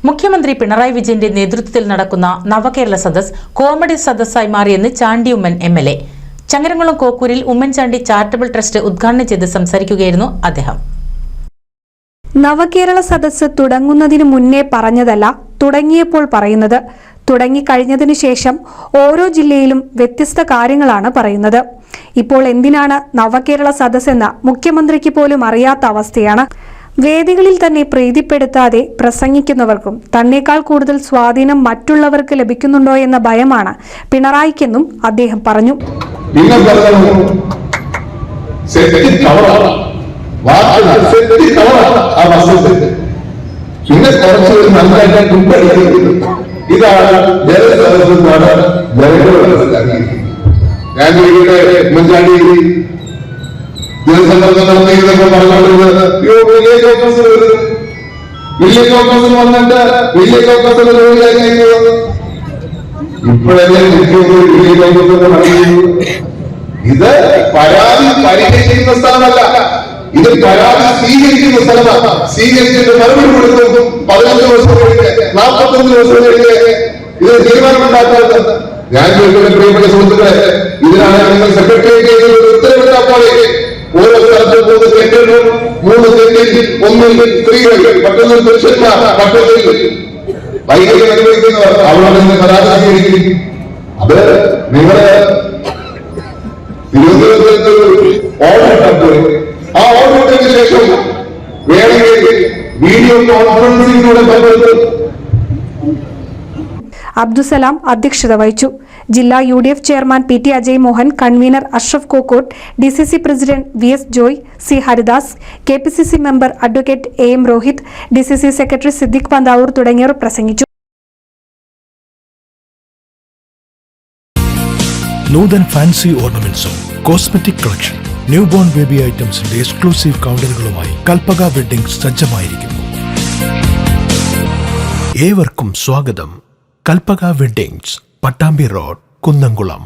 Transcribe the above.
മുഖ്യമന്ത്രി പിണറായി വിജയന്റെ നേതൃത്വത്തിൽ നടക്കുന്ന നവകേരള സദസ് കോമഡി സദസ്സായി മാറിയെന്ന് ചാണ്ടി ഉമ്മൻ എംഎൽഎ. ചങ്ങരംകുളം കോക്കൂരിൽ ഉമ്മൻചാണ്ടി ചാരിറ്റബിൾ ട്രസ്റ്റ് ഉദ്ഘാടനം ചെയ്ത് സംസാരിക്കുകയായിരുന്നു അദ്ദേഹം. നവകേരള സദസ്സ് തുടങ്ങുന്നതിന് മുന്നേ പറഞ്ഞതല്ല, തുടങ്ങിയപ്പോൾ പറയുന്നത്. തുടങ്ങിക്കഴിഞ്ഞതിനു ശേഷം ഓരോ ജില്ലയിലും വ്യത്യസ്ത കാര്യങ്ങളാണ് പറയുന്നത്. ഇപ്പോൾ എന്തിനാണ് നവകേരള സദസ്സ് എന്ന മുഖ്യമന്ത്രിക്ക് പോലും അറിയാത്ത അവസ്ഥയാണ്. വേദികളിൽ തന്നെ പ്രീതിപ്പെടുത്താതെ പ്രസംഗിക്കുന്നവർക്കും തന്നേക്കാൾ കൂടുതൽ സ്വാധീനം മറ്റുള്ളവർക്ക് ലഭിക്കുന്നുണ്ടോ എന്ന ഭയമാണ് പിണറായിക്കെന്നും അദ്ദേഹം പറഞ്ഞു. ജനസമ്പർക്കം നടത്തിയതൊക്കെ പറഞ്ഞുകൊണ്ടിരുന്നത് വില്ലേജ് ഓഫീസർ വന്നിട്ട് വില്ലേജ് ഓഫീസർ ഇപ്പോഴല്ലേ മുഖ്യമന്ത്രി വില്ലേജ് ഓഫീസർ നടത്തിയത്. ഇത് പരാതി പരിഹരിക്കുന്ന സ്ഥലമല്ല, ഇത് പരാതി സ്വീകരിക്കുന്ന സ്ഥലമാണ്. സ്വീകരിച്ചിട്ട് മറുപടി കൊടുക്കും 15 ദിവസം കഴിഞ്ഞ് 45 ദിവസം കഴിഞ്ഞ് ഇത് തീരുമാനമുണ്ടാക്കുന്നത്. ഞാൻ ചോദിക്കുന്ന പ്രിയപ്പെട്ട സുഹൃത്തുക്കളെ, ഇതിനാണ് നിങ്ങൾ സെക്രട്ടേറിയറ്റ് ഉത്തരവിട്ടാൽ പോലെ ഓരോ സ്ഥലത്ത് 3 സെന്ററിലും 3 സെന്റിൽ ഒന്നിൽ സ്ത്രീകൾ, മറ്റൊന്നിൽ പുരുഷന്മാർ, മറ്റൊന്നിൽ വൈകല്യം അനുഭവിക്കുന്നവർ അവിടെ നിന്ന് പരാതി സ്വീകരിക്കും. അത് നിങ്ങള് തിരുവനന്തപുരത്ത് ഓർഡർ, ആ ഓർഡറിന് ശേഷം വേണമെങ്കിൽ വീഡിയോ കോൺഫറൻസിലൂടെ പങ്കെടുത്ത് അബ്ദുസലാം അധ്യക്ഷത വഹിച്ചു. ജില്ലാ UDF chairman PT Ajay Mohan, convener Ashraf Kokkot, DCC president VS Joy, C Haridas, KPCC member advocate AM Rohith, DCC secretary Siddique Panthavoor തുടങ്ങിയവർ പ്രസംഗിച്ചു. നൂതൻ ഫാൻസി ഓർണമെന്റ്സും cosmetic collection, new born baby ഐറ്റംസിന്റെ എക്സ്ക്ലൂസീവ് കൗണ്ടറുകളുമായി കൽപ്പക വെഡ്ഡിംഗ് സജ്ജമായിരിക്കുന്നു. ഏവർക്കും സ്വാഗതം. Kalpaka weddings, Pattambi road, Kunnamkulam.